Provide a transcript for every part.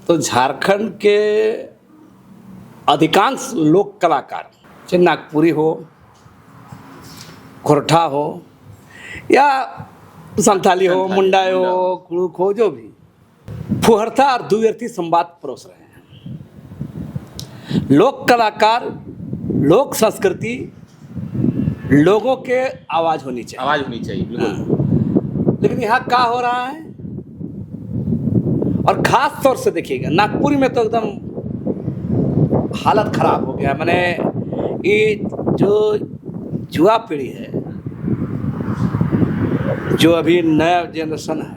तो झारखंड के अधिकांश लोक कलाकार, चाहे नागपुरी हो, खोरठा हो या संथाली हो, मुंडाई हो, कुड़ुक हो, जो भी फुहरता और द्विअर्थी संवाद परोस रहे हैं। लोक कलाकार, लोक संस्कृति, लोगों के आवाज़ होनी चाहिए, बिल्कुल। लेकिन यहाँ क्या हो रहा है, और ख़ास तौर से देखिएगा नागपुरी में तो एकदम हालत ख़राब हो गया। मैंने ये जो युवा पीढ़ी है, जो अभी नया जनरेशन है,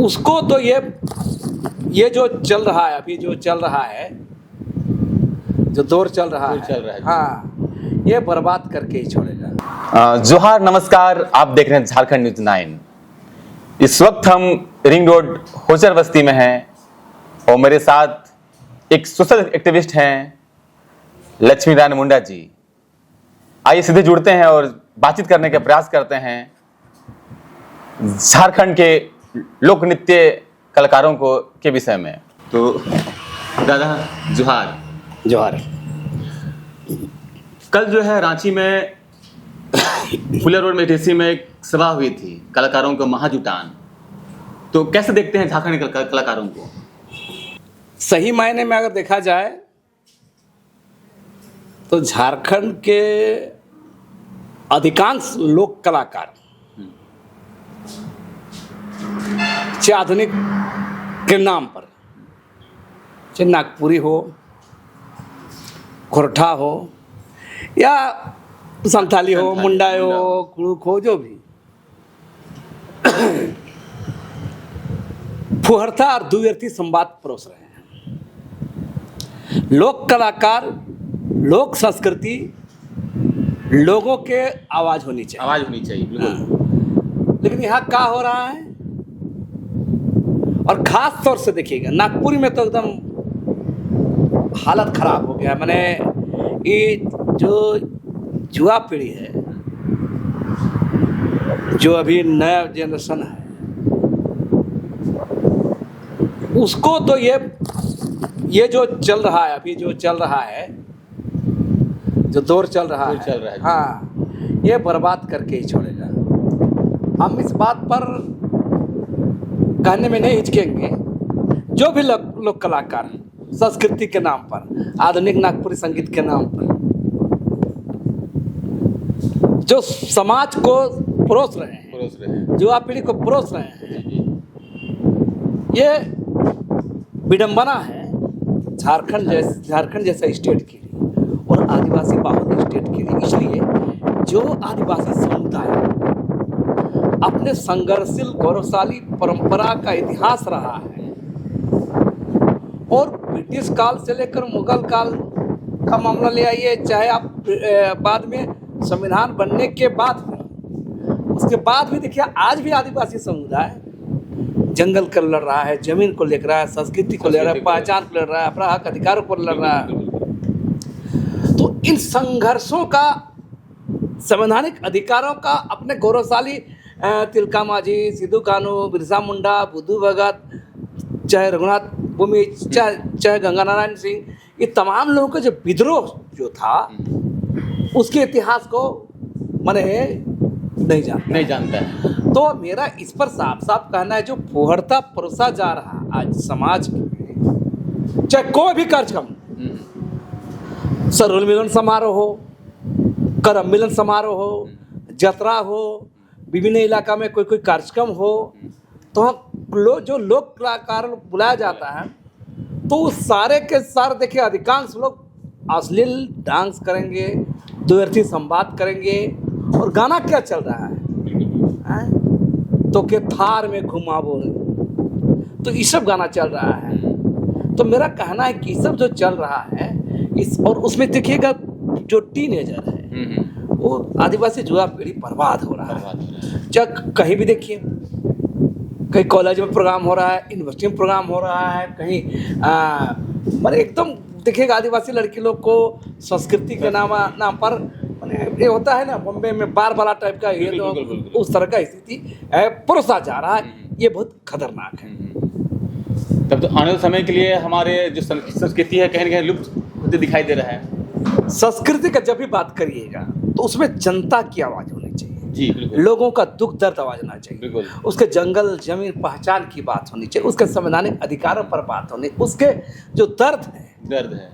उसको तो ये जो चल रहा है, अभी जो चल रहा है, जो दौर चल रहा है, हाँ, ये बर्बाद करके ही छोड़ेगा। जोहार, नमस्कार। आप देख रहे हैं झारखंड न्यूज़ 9। इस वक्त हम रिंग रोड होचर बस्ती में हैं और मेरे साथ एक सोशल एक्टिविस्ट हैं लक्ष्मी नारायण मुंडा जी। आइए सीधे जुड़ते हैं और बातचीत करने का प्रयास करते हैं झारखंड के लोक नृत्य कलाकारों के विषय में। तो दादा जोहार। जोहार। कल जो है रांची में फुलेर रोड में टीसी में एक सभा हुई थी, कलाकारों का महाजुटान। तो कैसे देखते हैं झारखंड के कलाकारों को? सही मायने में अगर देखा जाए तो झारखंड के अधिकांश लोक कलाकार, चाहे आधुनिक के नाम पर, चाहे नागपुरी हो, खोरठा हो या संथाली हो, मुंडाई हो, कुड़ुक हो, जो भी फुहरता और द्विअर्थी संवाद परोस रहे हैं। लोक कलाकार, लोक संस्कृति, लोगों के आवाज़ होनी चाहिए, बिल्कुल। लेकिन यहाँ क्या हो रहा है, और ख़ास तौर से देखिएगा नागपुरी में तो एकदम हालत ख़राब हो गया। मैंने ये जो युवा पीढ़ी है, जो अभी नया जनरेशन है, उसको तो ये जो चल रहा है, अभी जो चल रहा है, जो दौर चल रहा है, हाँ, ये बर्बाद करके ही छोड़ेगा। हम इस बात पर कहने में नहीं हिचकेंगे। जो भी लोक कलाकार संस्कृति के नाम पर, आधुनिक नागपुरी संगीत के नाम पर जो समाज को परोस रहे हैं, युवा पीढ़ी को परोस रहे हैं, ये विडंबना है झारखंड जैसा स्टेट के लिए और आदिवासी बहुल स्टेट के लिए। इसलिए जो आदिवासी समुदाय अपने संघर्षशील गौरवशाली परंपरा का इतिहास रहा है, और ब्रिटिश काल से लेकर मुगल काल का मामला ले आइए, चाहे आप बाद में संविधान बनने के बाद भी, उसके बाद भी देखिए आज भी आदिवासी समुदाय जंगल को लड़ रहा है, जमीन को लेकर रहा है, संस्कृति को ले रहा है, पहचान को लड़ रहा है, अपना हक अधिकारों को लड़ रहा है। तो इन संघर्षों का, संवैधानिक अधिकारों का, अपने गौरवशाली तिलका मांझी, सिद्धू कान्हू, बिरसा मुंडा, बुद्धू भगत, चाहे रघुनाथ भूमि, चाहे गंगा नारायण सिंह, ये तमाम लोगों का जो विद्रोह जो था, उसके इतिहास को मैंने नहीं जानता है। तो मेरा इस पर साफ साफ कहना है, जो फुहरता परोसा जा रहा आज समाज में, चाहे कोई भी कार्यक्रम, सरोल मिलन समारोह हो, करम मिलन समारोह हो, जतरा हो, विभिन्न इलाका में कोई कार्यक्रम हो, तो जो लोक कलाकार बुलाया जाता है, तो उस सारे के सारे देखिए अधिकांश लोग अश्लील डांस करेंगे, द्विअर्थी संवाद करेंगे, और गाना क्या चल रहा है, तो के थार में घुमावो, तो ये सब गाना चल रहा है। तो मेरा कहना है कि सब जो चल रहा है और उसमें देखिएगा जो टीनेजर है, वो आदिवासी युवा पीढ़ी बर्बाद हो रहा है। चाहे कहीं भी देखिए, कहीं कॉलेज में प्रोग्राम हो रहा है, यूनिवर्सिटी में प्रोग्राम हो रहा है, कहीं मतलब एकदम देखिएगा आदिवासी लड़की लोग को संस्कृति के नाम पर ये होता है ना, बॉम्बे में बार बाला टाइप का, ये तो उस तरह का स्थिति परोसा जा रहा है। ये बहुत खतरनाक है। तब तो आने वाले समय के लिए हमारे जो संस्कृति है कहीं ना कहीं लुप्त होते दिखाई दे रहा है। संस्कृति का जब भी बात करिएगा तो उसमें जनता की आवाज़ होनी चाहिए, जी बिल्कुल, लोगों का दुख दर्द आवाज होना चाहिए, बिल्कुल। उसके जंगल जमीन पहचान की बात होनी चाहिए, उसके संवैधानिक अधिकारों पर बात होनी, उसके जो दर्द है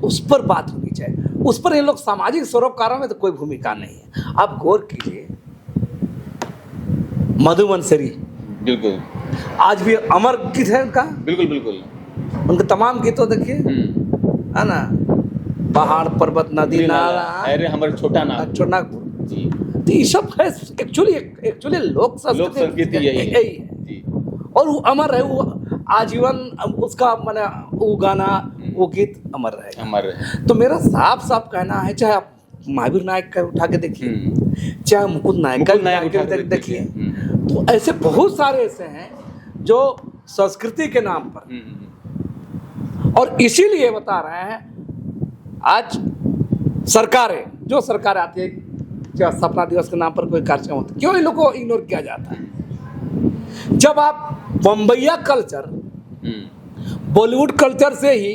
उस पर बात होनी चाहिए। उस पर ये लोग सामाजिक सरोकारों में तो कोई भूमिका नहीं है। आप गौर कीजिए, मधुबनसरी बिल्कुल, आज भी अमर गीत है उनका, बिल्कुल बिल्कुल, उनके तमाम गीतों देखिए, है ना, पहाड़ पर्वत नदी नाला, अरे हमारे छोटा नागपुर जी, तो ये सब है एक्चुअली लोक संस्कृति यही है जी। और वो अमर है, वो आजीवन उसका माने वो गाना वो गीत अमर रहे। तो मेरा साफ साफ कहना है, चाहे आप महावीर नायक का उठा के देखिए, चाहे मुकुंद नायक का देखिए, तो ऐसे बहुत सारे ऐसे हैं जो संस्कृति के नाम पर, और इसीलिए बता रहे हैं आज जो सरकार आती है, चाहे स्थापना दिवस के नाम पर कोई कार्यक्रम होता है, क्यों इन लोगों को इग्नोर किया जाता है? जब आप बम्बैया कल्चर, बॉलीवुड कल्चर से ही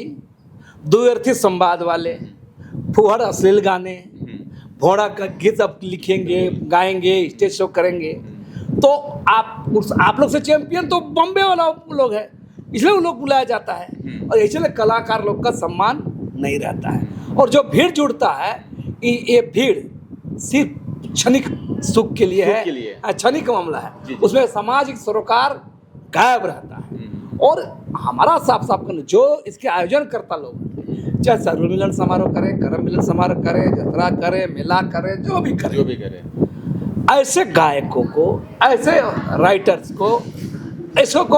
द्व्यर्थी संवाद वाले, फुहड़ अश्लील गाने, भोड़ा का गीत आप लिखेंगे, गाएंगे, स्टेज शो करेंगे, तो आप लोग से चैंपियन तो बॉम्बे वाला लोग है, इसलिए उन लोग बुलाया जाता है, और इसलिए कलाकार लोग का सम्मान नहीं रहता है। और जो भीड़ जुड़ता है, ये भीड़ सिर्फ क्षणिक सुख के लिए है, क्षणिक मामला है, उसमें सामाजिक सरोकार गायब रहता है। और हमारा साफ साफ करना, जो इसके आयोजन करता लोग, चाहे सर्वमिलन समारोह करे, करम मिलन समारोह करे, यात्रा करे, मेला करे, जो भी करे, ऐसे गायकों को, ऐसे राइटर्स को, ऐसों को,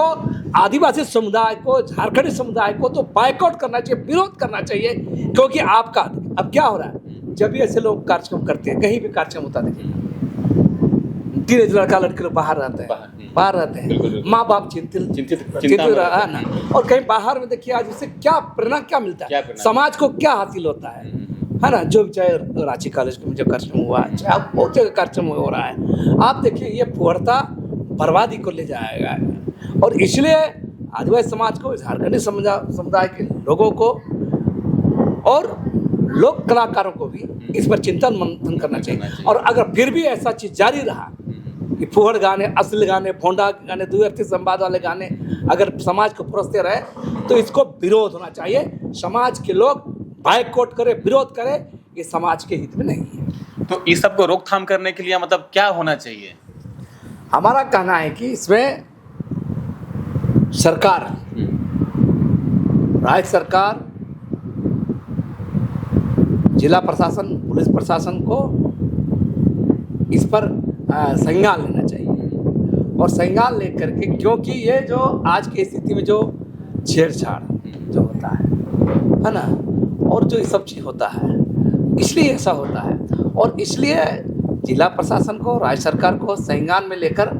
आदिवासी समुदाय को, झारखंडी समुदाय को तो बायकॉट करना चाहिए, विरोध करना चाहिए। क्योंकि आपका अब क्या हो रहा है, जब भी ऐसे लोग कार्यक्रम करते हैं, कहीं भी कार्यक्रम होता देखिएगा, टीनेज लड़का लड़के लोग बाहर रहते हैं, माँ बाप चिंतित रहा ना, और कहीं बाहर में देखिए आज उससे क्या प्रेरणा क्या मिलता है, समाज को क्या हासिल होता है ना। जो चाहे रांची कॉलेज में जो कार्यक्रम हुआ, चाहे बहुत जगह कार्यक्रम हो रहा है, आप देखिए ये फुहड़ता बर्बादी को ले जाएगा। और इसलिए आदिवासी समाज को, झारखंडी समुदाय के लोगों को और लोक कलाकारों को भी इस पर चिंतन मंथन करना चाहिए। और अगर फिर भी ऐसा चीज़ जारी रहा कि फुहड़ गाने, अश्लील गाने, भोंडा गाने, द्व्यर्थी संवाद वाले गाने अगर समाज को परोसते रहे, तो इसको विरोध होना चाहिए। समाज के लोग बायकॉट करे, विरोध करे, ये समाज के हित में नहीं है। तो इस सब को रोकथाम करने के लिए मतलब क्या होना चाहिए? हमारा कहना है कि इसमें सरकार, राज्य सरकार, जिला प्रशासन, पुलिस प्रशासन को इस पर संज्ञान लेना चाहिए। और संज्ञान लेकर के, क्योंकि ये जो आज की स्थिति में जो छेड़छाड़ जो होता है ना, और जो ये सब चीज़ होता है, इसलिए ऐसा होता है। और इसलिए जिला प्रशासन को, राज्य सरकार को संज्ञान में लेकर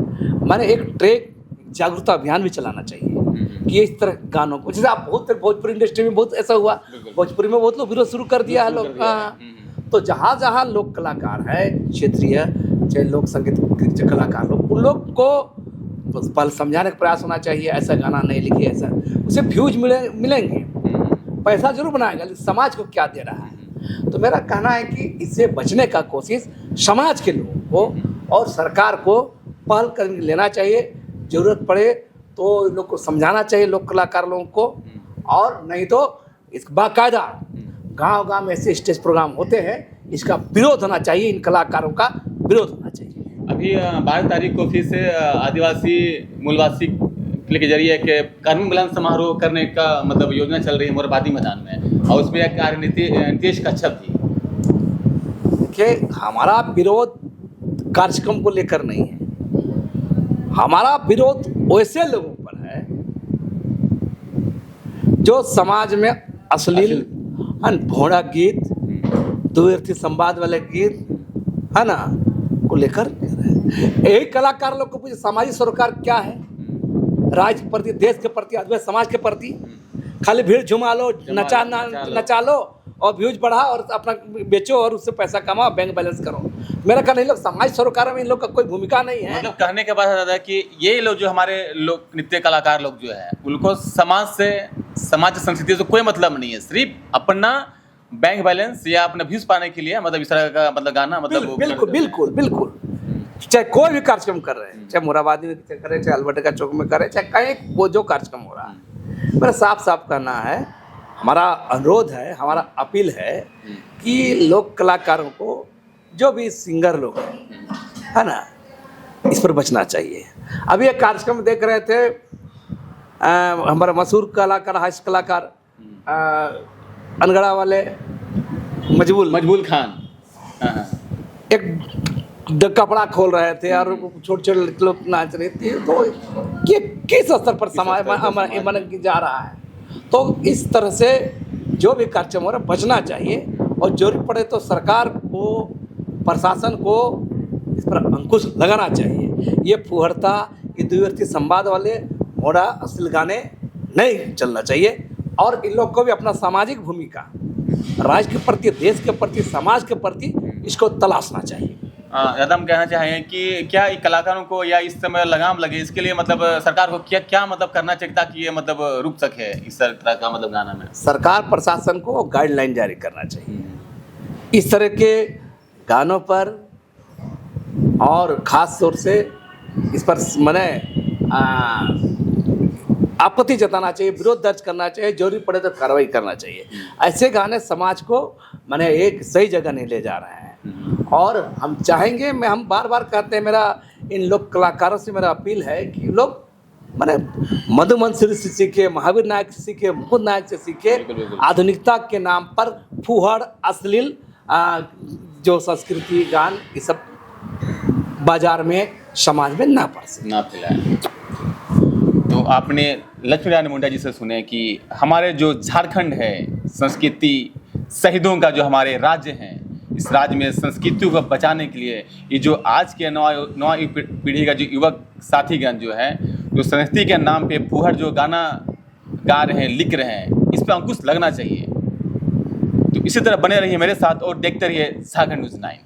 मैंने एक ट्रैक जागरूकता अभियान भी चलाना चाहिए कि इस तरह गानों को, जैसे आप बहुत भोजपुरी इंडस्ट्री में बहुत ऐसा हुआ, भोजपुरी में बहुत लोग विरोध शुरू कर दिया है लोग। तो जहाँ जहाँ लोक कलाकार है, क्षेत्रीय चाहे लोक संगीत के कलाकार लोग, उन लोग को पहले समझाने का प्रयास होना चाहिए, ऐसा गाना नहीं लिखिए, ऐसा, उसे व्यूज मिलेंगे, पैसा जरूर बनाएगा, लेकिन समाज को क्या दे रहा है। तो मेरा कहना है कि इससे बचने का कोशिश समाज के लोगों को और सरकार को पहल कर लेना चाहिए। जरूरत पड़े तो लोग को समझाना चाहिए, लोक कलाकार लोगों को, और नहीं तो इस बाकायदा गांव-गांव में ऐसे स्टेज प्रोग्राम होते हैं, इसका विरोध होना चाहिए, इन कलाकारों का विरोध होना चाहिए। अभी 12 तारीख को फिर से आदिवासी मूलवासी किले के जरिए के कार्मिक मिलन समारोह करने का मतलब योजना चल रही है मोरबादी मैदान में, और उसमें एक नीतीश कच्छप थी। देखिए, हमारा विरोध कार्यक्रम को लेकर नहीं है, हमारा विरोध वैसे लोगों पर है जो समाज में अश्लील भोड़ा गीत, द्व्यर्थी संवाद वाले गीत है ना को लेकर। यही कलाकार लोग को पूछे सामाजिक सरोकार क्या है, राज्य के प्रति, देश के प्रति, आदिवासी समाज के प्रति। खाली भीड़ झुमा लो, नचा लो और व्यूज बढ़ा और अपना बेचो और उससे पैसा कमाओ, बैंक बैलेंस करो। मेरा कहना है, लोग समाज सरोकार में इन लोग का कोई भूमिका नहीं है। मतलब कहने के बाद दादा कि ये लोग जो हमारे लोग नृत्य कलाकार लोग जो है उनको समाज संस्कृति से कोई मतलब नहीं है, सिर्फ अपना बैंक बैलेंस या अपना व्यूज पाने के लिए मतलब इस तरह का मतलब गाना मतलब बिल्कुल बिल्कुल बिल्कुल। चाहे कोई भी कार्यक्रम कर रहे हैं, चाहे मोराबादी में कर रहे हैं, चाहे अलबर्टे का चौक में कर रहे हैं, चाहे कहीं वो जो कार्यक्रम हो रहा है, मेरा साफ साफ कहना है, हमारा अनुरोध है, हमारा अपील है कि लोक कलाकारों को, जो भी सिंगर लोग हैं, है ना, इस पर बचना चाहिए। अभी एक कार्यक्रम देख रहे थे, हमारे मशहूर कलाकार, हास्य कलाकार अनगढ़ा वाले मजबूल खान एक कपड़ा खोल रहे थे और छोटे छोटे लोग नाच रहे थे, तो ये किस स्तर पर समाज मन जा रहा है। तो इस तरह से जो भी कार्यक्रम हो रहा है बचना चाहिए, और जरूरत पड़े तो सरकार को, प्रशासन को इस पर अंकुश लगाना चाहिए। ये फुहड़ता, ये द्विअर्थी संवाद वाले मोड़ा अश्लील गाने नहीं चलना चाहिए, और इन लोग को भी अपना सामाजिक भूमिका राज्य के प्रति, देश के प्रति, समाज के प्रति इसको तलाशना चाहिे। दादा हम कहना चाहेंगे कि क्या कलाकारों को या इस समय लगाम लगे, इसके लिए मतलब सरकार को क्या क्या मतलब करना चाहिए ताकि ये मतलब रुक सके इस तरह का मतलब गाना में? सरकार प्रशासन को गाइडलाइन जारी करना चाहिए इस तरह के गानों पर, और ख़ास तौर से इस पर मैंने आपत्ति जताना चाहिए, विरोध दर्ज करना चाहिए, जरूरी पड़े तो कार्रवाई करना चाहिए। ऐसे गाने समाज को मैंने एक सही जगह नहीं ले जा रहे हैं, और हम चाहेंगे, हम बार बार कहते हैं, मेरा इन लोक कलाकारों से मेरा अपील है कि लोग मैंने मधु मंसूरी से सीखे, महावीर नायक से सीखे, मुकुंद नायक से सीखे, आधुनिकता के नाम पर फूहड़, अश्लील जो संस्कृति गान, ये सब बाजार में, समाज में ना फैलाए। तो आपने लक्ष्मी नारायण मुंडा जी से सुने कि हमारे जो झारखंड है, संस्कृति शहीदों का जो हमारे राज्य हैं, इस राज्य में संस्कृति को बचाने के लिए ये जो आज के नवा पीढ़ी का जो युवक साथीगण जो है, जो संस्कृति के नाम पे फूहड़ जो गाना गा रहे हैं, लिख रहे हैं, इस पर अंकुश लगना चाहिए। तो इसी तरह बने रहिए मेरे साथ और देखते रहिए झारखंड न्यूज़ 9।